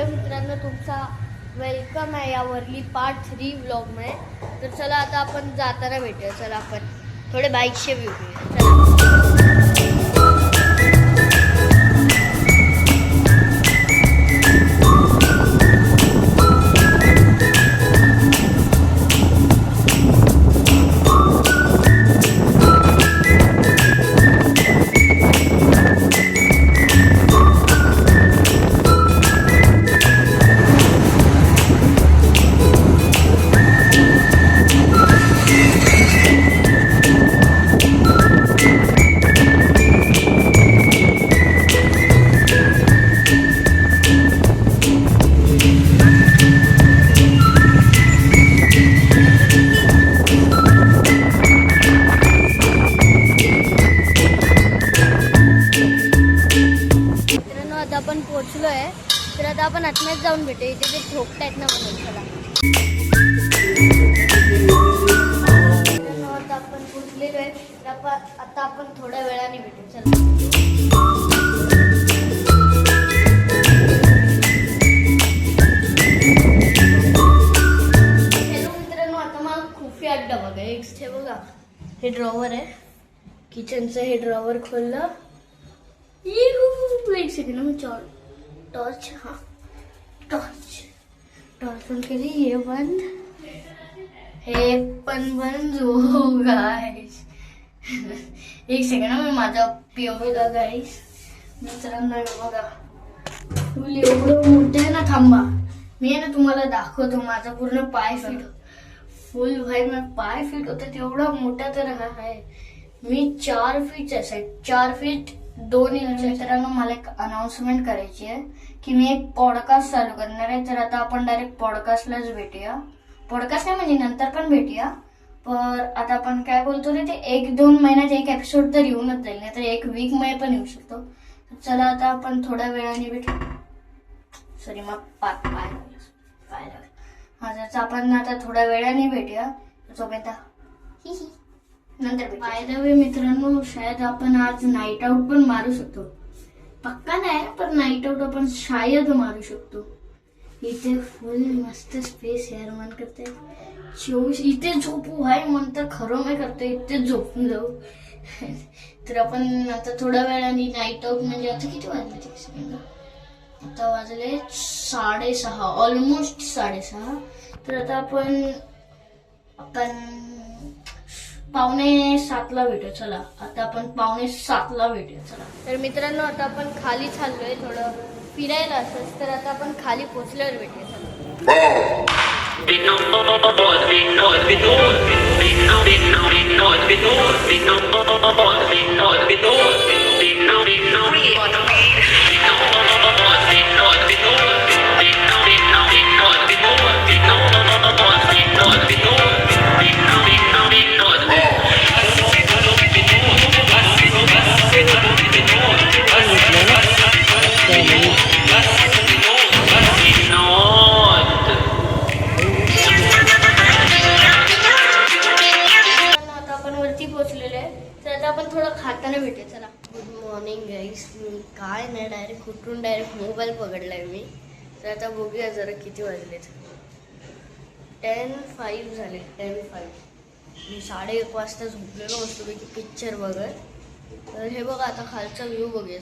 मित्रांनो, तुमचा वेलकम आहे या वरली पार्ट 3 व्लॉगमध्ये. तर चला आता आपण जाताना भेटूया. चला आपण थोडे बाईकचे व्ह्यू घेऊया. चला. आपण पोहोचलो आहे. तर आता आपण आतमध्ये जाऊन भेटू. इथे जे ठोकतायत ना म्हणून. चला आता आपण पोहोचलेलो आहे. तर आता आपण थोड्या वेळाने भेटू. चला. हॅलो मित्रांनो, आता मला खुफी अड्डा बघा. हे बघा, हे ड्रॉवर आहे किचनचं. हे ड्रॉवर खोललं. एक सेकंड मी टॉर्च पण केली. हे बंद, हे पण बंद. हो गाईस, एक सेकंड मी माझा पिओला गाईस. मित्रांनो बघा, फुल एवढं मोठं आहे ना. थांबा, मी आहे ना तुम्हाला दाखवतो. माझा पूर्ण पाय फिट फुल भाई, माझा पाय फिट होतं तेवढा मोठा तर हा आहे. मी 4 फीटचा आहे, 4 फीट 2 इंच. मित्रांनो, मला एक अनाउन्समेंट करायची आहे की मी एक पॉडकास्ट चालू करणार आहे. तर आता आपण डायरेक्ट पॉडकास्टलाच भेटूया. पॉडकास्ट नाही म्हणजे नंतर पण भेटूया. पण आता आपण काय बोलतो रे, ते 1-2 महिन्यात एक एपिसोड तर येऊनच जाईल, नाही तर 1 वीक मध्ये पण येऊ शकतो. चला आता आपण थोड्या वेळाने भेटू. सॉरी, मग पाय लागला. त्याचा आपण आता थोड्या वेळाने भेटूया. तोपर्यंत नंतर. बाय द वे मित्रांनो, शायद आपण आज नाईट आउट पण मारू शकतो. पक्का नाही, पण नाईट आउट आपण शायद मारू शकतो. इथे फुल मस्त स्पेस यार. मन करते 24 इथे झोपू आहे. मन तर खरं मी करते इथे झोपून जाऊ. तर आपण आता थोड्या वेळाने नाईट आउट म्हणजे आता किती वाजले? आता वाजले 6:30, ऑलमोस्ट 6:30. तर आता आपण 6:45 भेटू. चला आता आपण 6:45 भेटूया. चला. तर मित्रांनो, आता आपण खाली चाललोय थोडं फिरायला असंच. तर आता आपण खाली पोहोचल्यावर भेटूया. खाताना भेटेल. चला. गुड मॉर्निंग गाईस. मी काय नाही, डायरेक्ट उठून डायरेक्ट मोबाईल पकडलाय मी. तर आता बघूया जरा किती वाजलेत. 10:05 झाले. 10:05. मी 1:30 वाजता झोपलेलो मस्तपैकी पिक्चर बघत. तर हे बघा, आता खालचा व्ह्यू बघूया.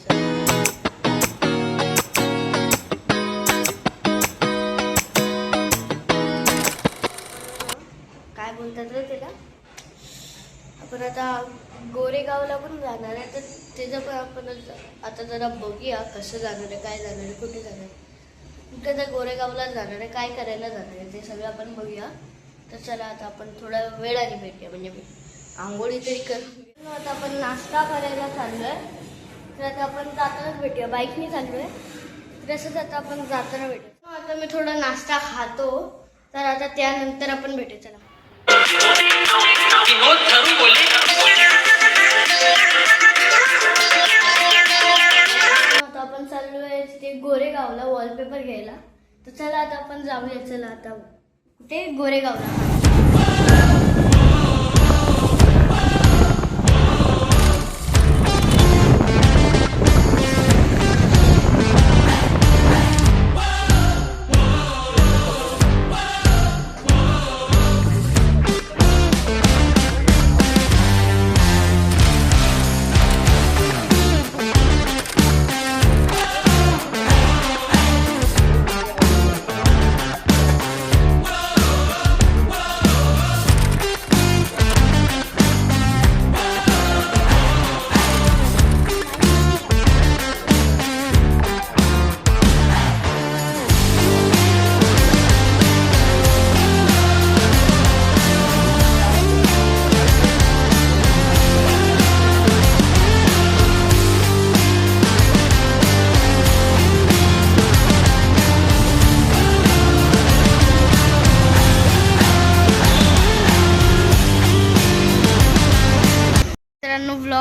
काय बोलतात रे त्याला. आपण आता गोरेगावला पण जाणार आहे. तर त्याचं पण आपण आता जरा बघूया कसं जाणार आहे, काय जाणार आहे, कुठे जाणार आहे. कुठे तर गोरेगावला जाणार आहे, काय करायला जाणार आहे ते सगळं आपण बघूया. तर चला आता आपण थोड्या वेळाने भेटूया. म्हणजे मी आंघोळी तरी करून आता आपण नाश्ता करायला चाललो आहे. तर आता आपण जातानाच भेटूया. बाईकने चाललो आहे. तसंच आता आपण जाताना भेटूया. आता मी थोडा नाश्ता खातो. तर आता त्यानंतर आपण भेटू. चला. आता आपण चाललोय तिथे गोरेगावला वॉलपेपर घ्यायला. तर चला आता आपण जाऊया. चला आता कुठे? गोरेगावला.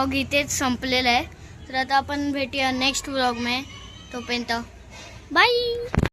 व्लॉग इथेच संपलेला आहे. तर आता आपण भेटूया नेक्स्ट व्लॉग में. तोपर्यंत बाय.